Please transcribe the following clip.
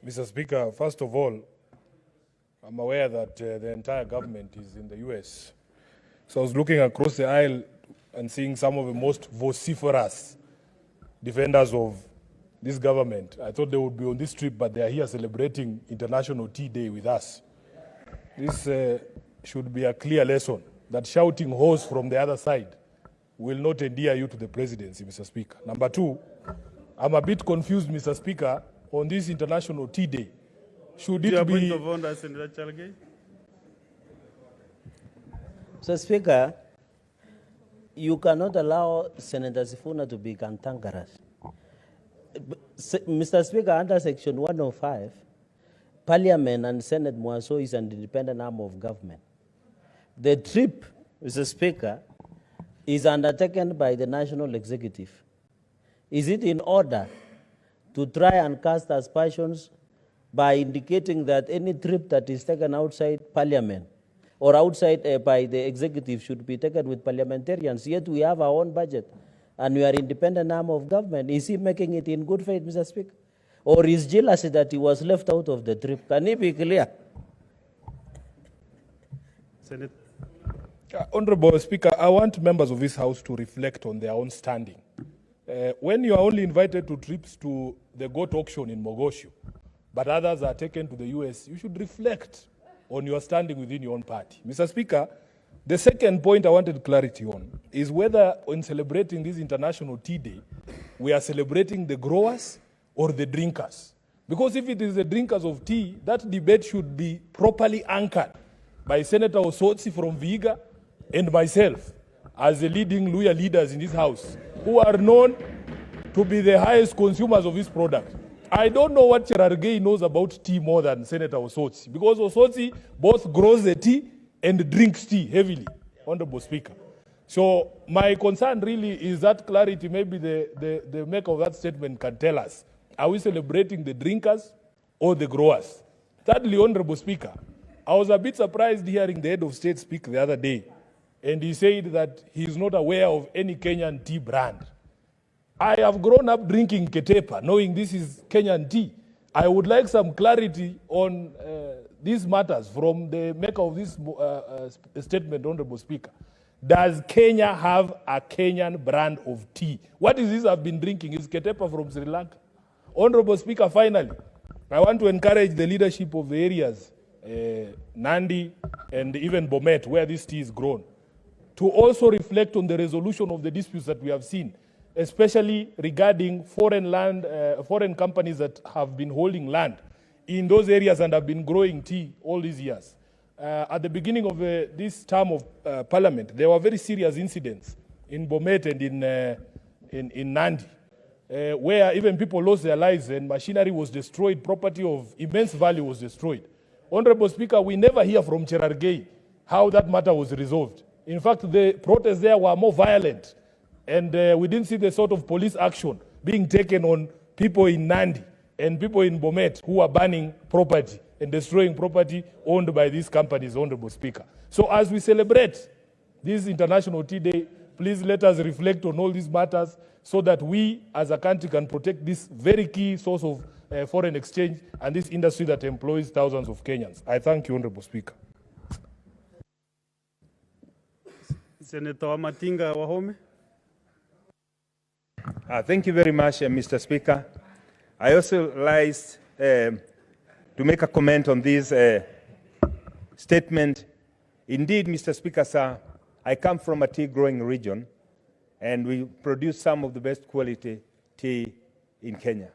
Mr. Speaker, first of all, I'm aware that the entire government is in the US. So I was looking across the aisle and seeing some of the most vociferous defenders of this government. I thought they would be on this trip, but they are here celebrating International Tea Day with us. This should be a clear lesson that shouting horse from the other side will not endear you to the presidency, Mr. Speaker. Number two, I'm a bit confused, Mr. Speaker, on this International Tea Day. Should it be... Point of order, Senator Cherargei. Mr. Speaker, you cannot allow Senator Sifuna to be cantankerous. Mr. Speaker, under Section 105, Parliament and Senate Mwaso is an independent arm of government. The trip, Mr. Speaker, is undertaken by the National Executive. Is it in order to try and cast aspersions by indicating that any trip that is taken outside Parliament or outside by the Executive should be taken with parliamentarians? Yet we have our own budget and we are independent arm of government. Is he making it in good faith, Mr. Speaker? Or is jealousy that he was left out of the trip? Can he be clear? Senate. Honorable Speaker, I want members of this House to reflect on their own standing. When you are only invited to trips to the goat auction in Mogosho, but others are taken to the US, you should reflect on your standing within your own party. Mr. Speaker, the second point I wanted clarity on is whether in celebrating this International Tea Day, we are celebrating the growers or the drinkers. Because if it is the drinkers of tea, that debate should be properly anchored by Senator Osotsi from Vihiga and myself as the leading Luya leaders in this House, who are known to be the highest consumers of this product. I don't know what Cherargei knows about tea more than Senator Osotsi, because Osotsi both grows the tea and drinks tea heavily, Honorable Speaker. So my concern really is that clarity. Maybe the maker of that statement can tell us, are we celebrating the drinkers or the growers? Thirdly, Honorable Speaker, I was a bit surprised hearing the head of state speak the other day, and he said that he is not aware of any Kenyan tea brand. I have grown up drinking Ketepa, knowing this is Kenyan tea. I would like some clarity on these matters from the maker of this statement, Honorable Speaker. Does Kenya have a Kenyan brand of tea? What is this I've been drinking? Is Ketepa from Sri Lanka? Honorable Speaker, finally, I want to encourage the leadership of the areas, Nandi and even Bomet, where this tea is grown, to also reflect on the resolution of the disputes that we have seen, especially regarding foreign companies that have been holding land in those areas and have been growing tea all these years. At the beginning of this term of Parliament, there were very serious incidents in Bomet and in Nandi, where even people lost their lives and machinery was destroyed, property of immense value was destroyed. Honorable Speaker, we never hear from Cherargei how that matter was resolved. In fact, the protests there were more violent, and we didn't see the sort of police action being taken on people in Nandi and people in Bomet who are burning property and destroying property owned by these companies, Honorable Speaker. So as we celebrate this International Tea Day, please let us reflect on all these matters so that we as a country can protect this very key source of foreign exchange and this industry that employs thousands of Kenyans. I thank you, Honorable Speaker. Senator Matinga Wahome. Thank you very much, Mr. Speaker. I also like to make a comment on this statement. Indeed, Mr. Speaker, sir, I come from a tea-growing region, and we produce some of the best quality tea in Kenya.